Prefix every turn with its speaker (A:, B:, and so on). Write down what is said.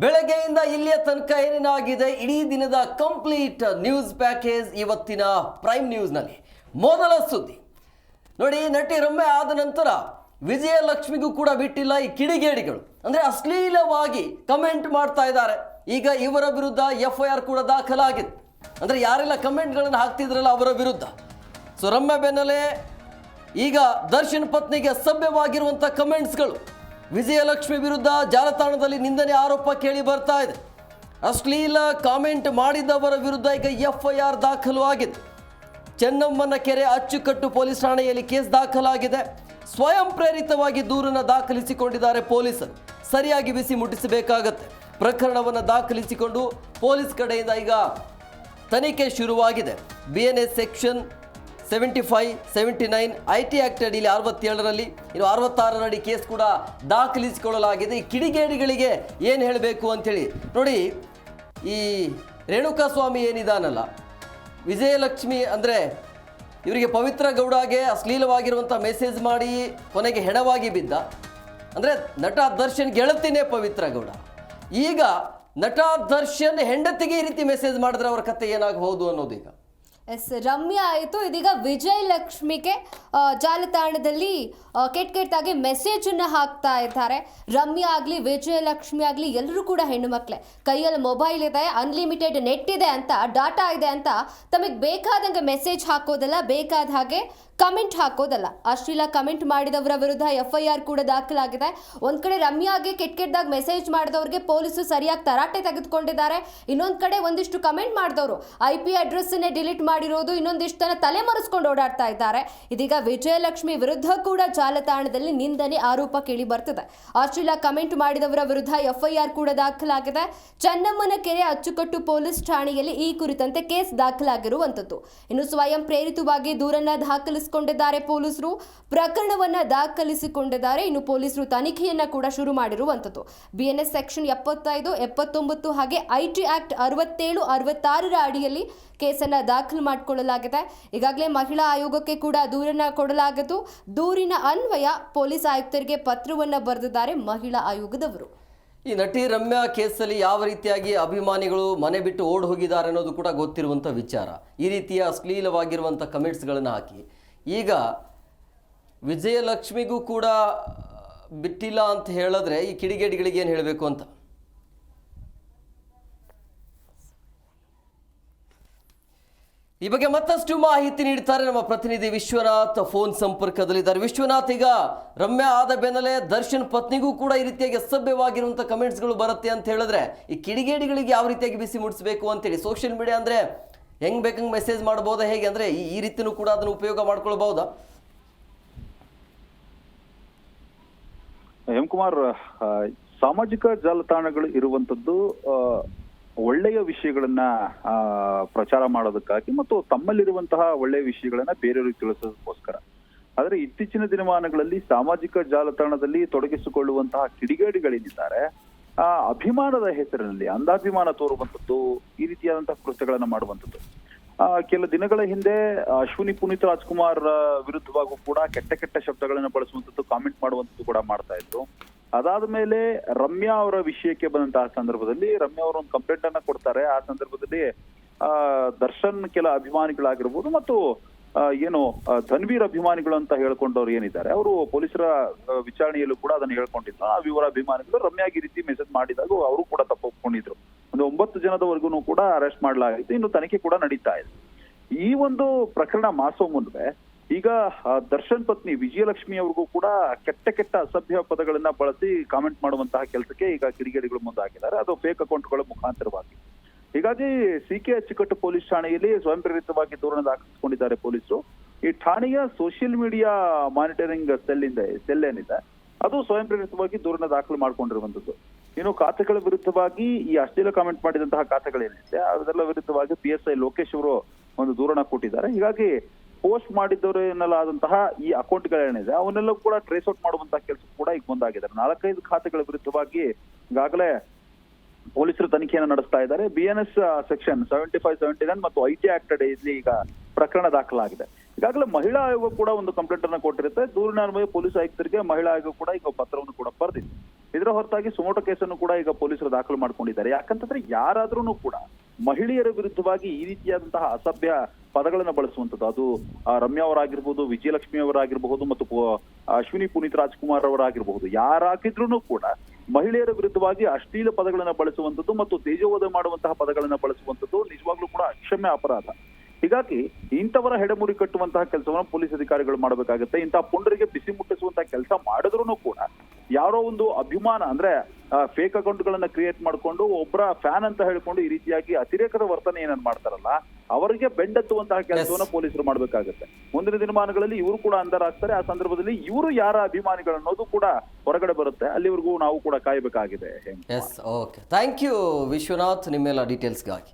A: ಬೆಳಗ್ಗೆಯಿಂದ ಇಲ್ಲಿಯ ತನಕ ಏನೇನಾಗಿದೆ ಇಡೀ ದಿನದ ಕಂಪ್ಲೀಟ್ ನ್ಯೂಸ್ ಪ್ಯಾಕೇಜ್ ಇವತ್ತಿನ ಪ್ರೈಮ್ ನ್ಯೂಸ್ನಲ್ಲಿ. ಮೊದಲ ಸುದ್ದಿ ನೋಡಿ, ನಟಿ ರಮ್ಯಾ ಆದ ನಂತರ ವಿಜಯಲಕ್ಷ್ಮಿಗೂ ಕೂಡ ಬಿಟ್ಟಿಲ್ಲ ಈ ಕಿಡಿಗೇಡಿಗಳು. ಅಂದರೆ ಅಶ್ಲೀಲವಾಗಿ ಕಮೆಂಟ್ ಮಾಡ್ತಾ ಇದ್ದಾರೆ. ಈಗ ಇವರ ವಿರುದ್ಧ FIR ಕೂಡ ದಾಖಲಾಗಿದೆ. ಅಂದರೆ ಯಾರೆಲ್ಲ ಕಮೆಂಟ್ಗಳನ್ನು ಹಾಕ್ತಿದ್ರಲ್ಲ ಅವರ ವಿರುದ್ಧ. ಸೊ ರಮ್ಯಾ ಬೆನ್ನಲ್ಲೇ ಈಗ ದರ್ಶನ್ ಪತ್ನಿಗೆ ಅಸಭ್ಯವಾಗಿರುವಂಥ ಕಮೆಂಟ್ಸ್ಗಳು, ವಿಜಯಲಕ್ಷ್ಮಿ ವಿರುದ್ಧ ಜಾಲತಾಣದಲ್ಲಿ ನಿಂದನೆ ಆರೋಪ ಕೇಳಿ ಬರ್ತಾ ಇದೆ. ಅಶ್ಲೀಲ ಕಾಮೆಂಟ್ ಮಾಡಿದವರ ವಿರುದ್ಧ ಈಗ FIR ದಾಖಲು ಆಗಿದೆ. ಚೆನ್ನಮ್ಮನ ಕೆರೆ ಅಚ್ಚುಕಟ್ಟು ಪೊಲೀಸ್ ಠಾಣೆಯಲ್ಲಿ ಕೇಸ್ ದಾಖಲಾಗಿದೆ. ಸ್ವಯಂ ಪ್ರೇರಿತವಾಗಿ ದೂರನ್ನು ದಾಖಲಿಸಿಕೊಂಡಿದ್ದಾರೆ ಪೊಲೀಸರು. ಸರಿಯಾಗಿ ಬಿಸಿ ಮುಟ್ಟಿಸಬೇಕಾಗತ್ತೆ. ಪ್ರಕರಣವನ್ನು ದಾಖಲಿಸಿಕೊಂಡು ಪೊಲೀಸ್ ಕಡೆಯಿಂದ ಈಗ ತನಿಖೆ ಶುರುವಾಗಿದೆ. BNS ಸೆಕ್ಷನ್ 75, 79 IT ಆ್ಯಕ್ಟ್ ಅಡಿಯಲ್ಲಿ 67ರಲ್ಲಿ, ಇನ್ನು 66ರಡಿ ಕೇಸ್ ಕೂಡ ದಾಖಲಿಸಿಕೊಳ್ಳಲಾಗಿದೆ. ಈ ಕಿಡಿಗೇಡಿಗಳಿಗೆ ಏನು ಹೇಳಬೇಕು ಅಂಥೇಳಿ ನೋಡಿ. ಈ ರೇಣುಕಾ ಸ್ವಾಮಿ ಏನಿದಾನಲ್ಲ, ವಿಜಯಲಕ್ಷ್ಮಿ ಅಂದರೆ ಇವರಿಗೆ ಪವಿತ್ರ ಗೌಡಗೆ ಅಶ್ಲೀಲವಾಗಿರುವಂಥ ಮೆಸೇಜ್ ಮಾಡಿ ಕೊನೆಗೆ ಹೆಣವಾಗಿ ಬಿದ್ದ. ಅಂದರೆ ನಟ ದರ್ಶನ್ ಗೆಳತಿನೇ ಪವಿತ್ರ ಗೌಡ. ಈಗ ನಟ ದರ್ಶನ್ ಹೆಂಡತಿಗೆ ಈ ರೀತಿ ಮೆಸೇಜ್ ಮಾಡಿದ್ರೆ ಅವರ ಕತೆ ಏನಾಗಬಹುದು ಅನ್ನೋದೀಗ.
B: ಎಸ್, ರಮ್ಯಾ ಆಯಿತು. ಇದೀಗ ವಿಜಯಲಕ್ಷ್ಮಿಗೆ ಜಾಲತಾಣದಲ್ಲಿ ಕೆಟ್ಟಾಗಿ ಮೆಸೇಜನ್ನು ಹಾಕ್ತಾ ಇದ್ದಾರೆ. ರಮ್ಯಾ ಆಗಲಿ ವಿಜಯಲಕ್ಷ್ಮಿ ಆಗಲಿ ಎಲ್ಲರೂ ಕೂಡ ಹೆಣ್ಣು ಮಕ್ಕಳೇ. ಕೈಯಲ್ಲಿ ಮೊಬೈಲ್ ಇದೆ, ಅನ್ಲಿಮಿಟೆಡ್ ನೆಟ್ ಇದೆ ಅಂತ, ಡಾಟಾ ಇದೆ ಅಂತ ತಮಗೆ ಬೇಕಾದಂಗೆ ಮೆಸೇಜ್ ಹಾಕೋದಲ್ಲ, ಬೇಕಾದ ಹಾಗೆ ಕಮೆಂಟ್ ಹಾಕೋದಲ್ಲ. ಅಶ್ಲೀಲ ಕಮೆಂಟ್ ಮಾಡಿದವರ ವಿರುದ್ಧ FIR ಕೂಡ ದಾಖಲಾಗಿದೆ. ಒಂದು ಕಡೆ ರಮ್ಯಾಗೆ ಕೆಟ್ಟದಾಗಿ ಮೆಸೇಜ್ ಮಾಡಿದವ್ರಿಗೆ ಪೊಲೀಸರು ಸರಿಯಾಗಿ ತರಾಟೆ ತೆಗೆದುಕೊಂಡಿದ್ದಾರೆ. ಇನ್ನೊಂದು ಕಡೆ ಒಂದಿಷ್ಟು ಕಮೆಂಟ್ ಮಾಡಿದವರು IP ಅಡ್ರೆಸ್ಸನ್ನೇ ಡಿಲೀಟ್ ಮಾಡಿರೋದು, ಇನ್ನೊಂದಿಷ್ಟು ತನ ತಲೆ ಮರೆಸ್ಕೊಂಡು ಓಡಾಡ್ತಾ ಇದ್ದಾರೆ. ಇದೀಗ ವಿಜಯಲಕ್ಷ್ಮಿ ವಿರುದ್ಧ ಕೂಡ ಜಾಲತಾಣದಲ್ಲಿ ನಿಂದನೆ ಆರೋಪ ಕೇಳಿ ಬರ್ತಿದೆ. ಅಶ್ಲೀಲ ಕಮೆಂಟ್ ಮಾಡಿದವರ ವಿರುದ್ಧ FIR ಕೂಡ ದಾಖಲಾಗಿದೆ. ಚೆನ್ನಮ್ಮನ ಕೆರೆ ಅಚ್ಚುಕಟ್ಟು ಪೊಲೀಸ್ ಠಾಣೆಯಲ್ಲಿ ಈ ಕುರಿತಂತೆ ಕೇಸ್ ದಾಖಲಾಗಿರುವಂಥದ್ದು. ಇನ್ನು ಸ್ವಯಂ ಪ್ರೇರಿತವಾಗಿ ದೂರನ್ನ ದಾಖಲಿಸಿಕೊಂಡಿದ್ದಾರೆ ಪೊಲೀಸರು. ಪ್ರಕರಣವನ್ನ ದಾಖಲಿಸಿಕೊಂಡಿದ್ದಾರೆ. ಇನ್ನು ಪೊಲೀಸರು ತನಿಖೆಯನ್ನ ಕೂಡ ಶುರು ಮಾಡಿರುವಂಥದ್ದು. BNS ಸೆಕ್ಷನ್ 75, 79 ಹಾಗೆ IT ಆ್ಯಕ್ಟ್ 67, 66ರ ಅಡಿಯಲ್ಲಿ ಕೇಸನ್ನು ದಾಖಲು ಮಾಡಿಕೊಳ್ಳಲಾಗಿದೆ. ಈಗಾಗಲೇ ಮಹಿಳಾ ಆಯೋಗಕ್ಕೆ ಕೂಡ ದೂರನ್ನ ಕೊಡಲಾಗಿದ್ದು, ದೂರಿನ ಅನ್ವಯ ಪೊಲೀಸ್ ಆಯುಕ್ತರಿಗೆ ಪತ್ರವನ್ನು ಬರೆದಿದ್ದಾರೆ ಮಹಿಳಾ ಆಯೋಗದವರು.
A: ಈ ನಟಿ ರಮ್ಯಾ ಕೇಸಲ್ಲಿ ಯಾವ ರೀತಿಯಾಗಿ ಅಭಿಮಾನಿಗಳು ಮನೆ ಬಿಟ್ಟು ಓಡಿ ಹೋಗಿದ್ದಾರೆ ಅನ್ನೋದು ಕೂಡ ಗೊತ್ತಿರುವಂಥ ವಿಚಾರ. ಈ ರೀತಿಯ ಅಶ್ಲೀಲವಾಗಿರುವಂಥ ಕಮೆಂಟ್ಸ್ಗಳನ್ನು ಹಾಕಿ ಈಗ ವಿಜಯಲಕ್ಷ್ಮಿಗೂ ಕೂಡ ಬಿಟ್ಟಿಲ್ಲ ಅಂತ ಹೇಳಿದ್ರೆ ಈ ಕಿಡಿಗೇಡಿಗಳಿಗೆ ಏನು ಹೇಳಬೇಕು ಅಂತ. ಈ ಬಗ್ಗೆ ಮತ್ತಷ್ಟು ಮಾಹಿತಿ ನೀಡ್ತಾರೆ ನಮ್ಮ ಪ್ರತಿನಿಧಿ ವಿಶ್ವನಾಥ್ ಫೋನ್ ಸಂಪರ್ಕದಲ್ಲಿದ್ದಾರೆ. ವಿಶ್ವನಾಥ್, ಈಗ ರಮ್ಯಾ ಆದ ಬೆನ್ನಲ್ಲೇ ದರ್ಶನ್ ಪತ್ನಿಗೂ ಕೂಡ ಈ ರೀತಿಯಾಗಿ ಅಸಭ್ಯವಾಗಿರುವಂಥ ಕಮೆಂಟ್ಸ್ಗಳು ಬರುತ್ತೆ ಅಂತ ಹೇಳಿದ್ರೆ ಈ ಕಿಡಿಗೇಡಿಗಳಿಗೆ ಯಾವ ರೀತಿಯಾಗಿ ಬಿಸಿ ಮುಟ್ಟಿಸಬೇಕು ಅಂತೇಳಿ ಸೋಷಿಯಲ್ ಮೀಡಿಯಾ ಅಂದರೆ ಹೆಂಗೆ ಬೇಕಂಗೆ ಮೆಸೇಜ್ ಮಾಡ್ಬೋದಾ, ಹೇಗೆ ಅಂದರೆ ಈ ರೀತಿಯೂ ಕೂಡ ಅದನ್ನು ಉಪಯೋಗ ಮಾಡ್ಕೊಳ್ಬಹುದಾ?
C: ಹೇಮಕುಮಾರ್, ಸಾಮಾಜಿಕ ಜಾಲತಾಣಗಳು ಇರುವಂತದ್ದು ಒಳ್ಳೆಯ ವಿಷಯಗಳನ್ನ ಪ್ರಚಾರ ಮಾಡೋದಕ್ಕಾಗಿ ಮತ್ತು ತಮ್ಮಲ್ಲಿರುವಂತಹ ಒಳ್ಳೆಯ ವಿಷಯಗಳನ್ನ ಬೇರೆಯವರಿಗೆ ತಿಳಿಸೋದಕ್ಕೋಸ್ಕರ. ಆದ್ರೆ ಇತ್ತೀಚಿನ ದಿನಮಾನಗಳಲ್ಲಿ ಸಾಮಾಜಿಕ ಜಾಲತಾಣದಲ್ಲಿ ತೊಡಗಿಸಿಕೊಳ್ಳುವಂತಹ ಕಿಡಿಗೇಡಿಗಳೇನಿದ್ದಾರೆ, ಅಭಿಮಾನದ ಹೆಸರಿನಲ್ಲಿ ಅಂಧಾಭಿಮಾನ ತೋರುವಂಥದ್ದು, ಈ ರೀತಿಯಾದಂತಹ ಕೃತ್ಯಗಳನ್ನ ಮಾಡುವಂಥದ್ದು. ಕೆಲ ದಿನಗಳ ಹಿಂದೆ ಅಶ್ವಿನಿ ಪುನೀತ್ ರಾಜ್ಕುಮಾರ್ ವಿರುದ್ಧವಾಗೂ ಕೂಡ ಕೆಟ್ಟ ಶಬ್ದಗಳನ್ನ ಬಳಸುವಂಥದ್ದು, ಕಾಮೆಂಟ್ ಮಾಡುವಂಥದ್ದು ಕೂಡ ಮಾಡ್ತಾ ಇದ್ರು. ಅದಾದ ಮೇಲೆ ರಮ್ಯಾ ಅವರ ವಿಷಯಕ್ಕೆ ಬಂದಂತಹ ಸಂದರ್ಭದಲ್ಲಿ ರಮ್ಯಾ ಅವರು ಒಂದು ಕಂಪ್ಲೇಂಟ್ ಅನ್ನ ಕೊಡ್ತಾರೆ. ಆ ಸಂದರ್ಭದಲ್ಲಿ ದರ್ಶನ್ ಕೆಲ ಅಭಿಮಾನಿಗಳಾಗಿರ್ಬೋದು ಮತ್ತು ಏನು ಧನ್ವೀರ್ ಅಭಿಮಾನಿಗಳು ಅಂತ ಹೇಳ್ಕೊಂಡವ್ರು ಏನಿದ್ದಾರೆ, ಅವರು ಪೊಲೀಸರ ವಿಚಾರಣೆಯಲ್ಲೂ ಕೂಡ ಅದನ್ನ ಹೇಳ್ಕೊಂಡಿಲ್ಲ. ಆ ವಿವರ ಅಭಿಮಾನಿಗಳು ರಮ್ಯಾಗಿ ರೀತಿ ಮೆಸೇಜ್ ಮಾಡಿದಾಗ ಅವರು ಕೂಡ ತಪ್ಪು ಒಪ್ಕೊಂಡಿದ್ರು. ಒಂದು 9 ಜನದವರೆಗೂ ಕೂಡ ಅರೆಸ್ಟ್ ಮಾಡಲಾಗಿತ್ತು. ಇನ್ನು ತನಿಖೆ ಕೂಡ ನಡೀತಾ ಇದೆ. ಈ ಒಂದು ಪ್ರಕರಣ ಮಾಸೋ ಮುನ್ವೆ ಈಗ ದರ್ಶನ್ ಪತ್ನಿ ವಿಜಯಲಕ್ಷ್ಮಿ ಅವ್ರಿಗೂ ಕೂಡ ಕೆಟ್ಟ ಅಸಭ್ಯ ಪದಗಳನ್ನ ಬಳಸಿ ಕಾಮೆಂಟ್ ಮಾಡುವಂತಹ ಕೆಲಸಕ್ಕೆ ಈಗ ಕಿಡಿಗೇಡಿಗಳು ಮುಂದಾಗಿದ್ದಾರೆ. ಅದು ಫೇಕ್ ಅಕೌಂಟ್ಗಳ ಮುಖಾಂತರವಾಗಿ. ಹೀಗಾಗಿ CK ಅಚ್ಚುಕಟ್ಟು ಪೊಲೀಸ್ ಠಾಣೆಯಲ್ಲಿ ಸ್ವಯಂ ಪ್ರೇರಿತವಾಗಿ ದೂರನ್ನು ದಾಖಲಿಸಿಕೊಂಡಿದ್ದಾರೆ ಪೊಲೀಸರು. ಈ ಠಾಣೆಯ ಸೋಷಿಯಲ್ ಮೀಡಿಯಾ ಮಾನಿಟರಿಂಗ್ ಸೆಲ್ ಏನಿದೆ, ಅದು ಸ್ವಯಂ ಪ್ರೇರಿತವಾಗಿ ದೂರನ್ನ ದಾಖಲು ಮಾಡ್ಕೊಂಡಿರುವಂತದ್ದು. ಇನ್ನು ಖಾತೆಗಳ ವಿರುದ್ಧವಾಗಿ ಈ ಅಶ್ಲೀಲ ಕಾಮೆಂಟ್ ಮಾಡಿದಂತಹ ಖಾತೆಗಳೇನಿದೆ ಅದೆಲ್ಲ ವಿರುದ್ಧವಾಗಿ PSI ಲೋಕೇಶ್ ಅವರು ಒಂದು ದೂರನ್ನ ಕೊಟ್ಟಿದ್ದಾರೆ. ಹೀಗಾಗಿ ಪೋಸ್ಟ್ ಮಾಡಿದ್ದವರು ಎನ್ನಲಾದಂತಹ ಈ ಅಕೌಂಟ್ಗಳೇನಿದೆ ಅವನ್ನೆಲ್ಲ ಕೂಡ ಟ್ರೇಸ್ ಔಟ್ ಮಾಡುವಂತಹ ಕೆಲಸ ಕೂಡ ಈಗ ಮುಂದಾಗಿದ್ದಾರೆ. 4-5 ಖಾತೆಗಳ ವಿರುದ್ಧವಾಗಿ ಈಗಾಗಲೇ ಪೊಲೀಸರು ತನಿಖೆಯನ್ನು ನಡೆಸ್ತಾ ಇದ್ದಾರೆ. BNS ಸೆಕ್ಷನ್ 75, 79 ಮತ್ತು IT ಆ್ಯಕ್ಟ್ ಅಡಿಯಲ್ಲಿ ಈಗ ಪ್ರಕರಣ ದಾಖಲಾಗಿದೆ. ಈಗಾಗಲೇ ಮಹಿಳಾ ಆಯೋಗ ಕೂಡ ಒಂದು ಕಂಪ್ಲೇಂಟ್ ಅನ್ನ ಕೊಟ್ಟಿರುತ್ತೆ. ದೂರಿನ ಅನ್ವಯ ಪೊಲೀಸ್ ಆಯುಕ್ತರಿಗೆ ಮಹಿಳಾ ಆಯೋಗ ಕೂಡ ಈಗ ಪತ್ರವನ್ನು ಕೂಡ ಬರೆದಿದೆ. ಇದರ ಹೊರತಾಗಿ ಸುಮೋಟೋ ಕೇಸನ್ನು ಕೂಡ ಈಗ ಪೊಲೀಸರು ದಾಖಲು ಮಾಡ್ಕೊಂಡಿದ್ದಾರೆ. ಯಾಕಂತಂದ್ರೆ ಯಾರಾದ್ರೂ ಕೂಡ ಮಹಿಳೆಯರ ವಿರುದ್ಧವಾಗಿ ಈ ರೀತಿಯಾದಂತಹ ಅಸಭ್ಯ ಪದಗಳನ್ನ ಬಳಸುವಂಥದ್ದು, ಅದು ರಮ್ಯಾ ಅವರಾಗಿರ್ಬೋದು, ವಿಜಯಲಕ್ಷ್ಮಿ ಅವರಾಗಿರಬಹುದು ಮತ್ತು ಅಶ್ವಿನಿ ಪುನೀತ್ ರಾಜ್ಕುಮಾರ್ ಅವರಾಗಿರಬಹುದು, ಯಾರಾಗಿದ್ರು ಕೂಡ ಮಹಿಳೆಯರ ವಿರುದ್ಧವಾಗಿ ಅಶ್ಲೀಲ ಪದಗಳನ್ನ ಬಳಸುವಂಥದ್ದು ಮತ್ತು ತೇಜೋವಧೆ ಮಾಡುವಂತಹ ಪದಗಳನ್ನ ಬಳಸುವಂಥದ್ದು ನಿಜವಾಗ್ಲೂ ಕೂಡ ಅಕ್ಷಮ್ಯ ಅಪರಾಧ. ಹೀಗಾಗಿ ಇಂಥವರ ಹೆಡೆಮುರಿ ಕಟ್ಟುವಂತಹ ಕೆಲಸವನ್ನ ಪೊಲೀಸ್ ಅಧಿಕಾರಿಗಳು ಮಾಡಬೇಕಾಗುತ್ತೆ. ಇಂತಹ ಪುಂಡರಿಗೆ ಬಿಸಿ ಮುಟ್ಟಿಸುವಂತಹ ಕೆಲಸ ಮಾಡಿದ್ರು ಕೂಡ ಯಾರೋ ಒಂದು ಅಭಿಮಾನ ಅಂದ್ರೆ ಫೇಕ್ ಅಕೌಂಟ್ಗಳನ್ನ ಕ್ರಿಯೇಟ್ ಮಾಡ್ಕೊಂಡು ಒಬ್ಬರ ಫ್ಯಾನ್ ಅಂತ ಹೇಳ್ಕೊಂಡು ಈ ರೀತಿಯಾಗಿ ಅತಿರೇಕದ ವರ್ತನೆ ಏನನ್ನ ಮಾಡ್ತಾರಲ್ಲ, ಅವರಿಗೆ ಬೆಂಡೆತ್ತುವಂತಹ ಕೆಲಸವನ್ನ ಪೊಲೀಸರು ಮಾಡ್ಬೇಕಾಗುತ್ತೆ. ಮುಂದಿನ ದಿನಮಾನಗಳಲ್ಲಿ ಇವರು ಕೂಡ ಅಂಧರಾಗ್ತಾರೆ. ಆ ಸಂದರ್ಭದಲ್ಲಿ ಇವರು ಯಾರ ಅಭಿಮಾನಿಗಳು ಅನ್ನೋದು ಕೂಡ ಹೊರಗಡೆ ಬರುತ್ತೆ. ಅಲ್ಲಿವರೆಗೂ ನಾವು ಕೂಡ ಕಾಯಬೇಕಾಗಿದೆ.
A: Yes, okay, thank you Vishwanath ನಿಮ್ಮೆಲ್ಲ ಡೀಟೇಲ್ಸ್ಗಾಗಿ.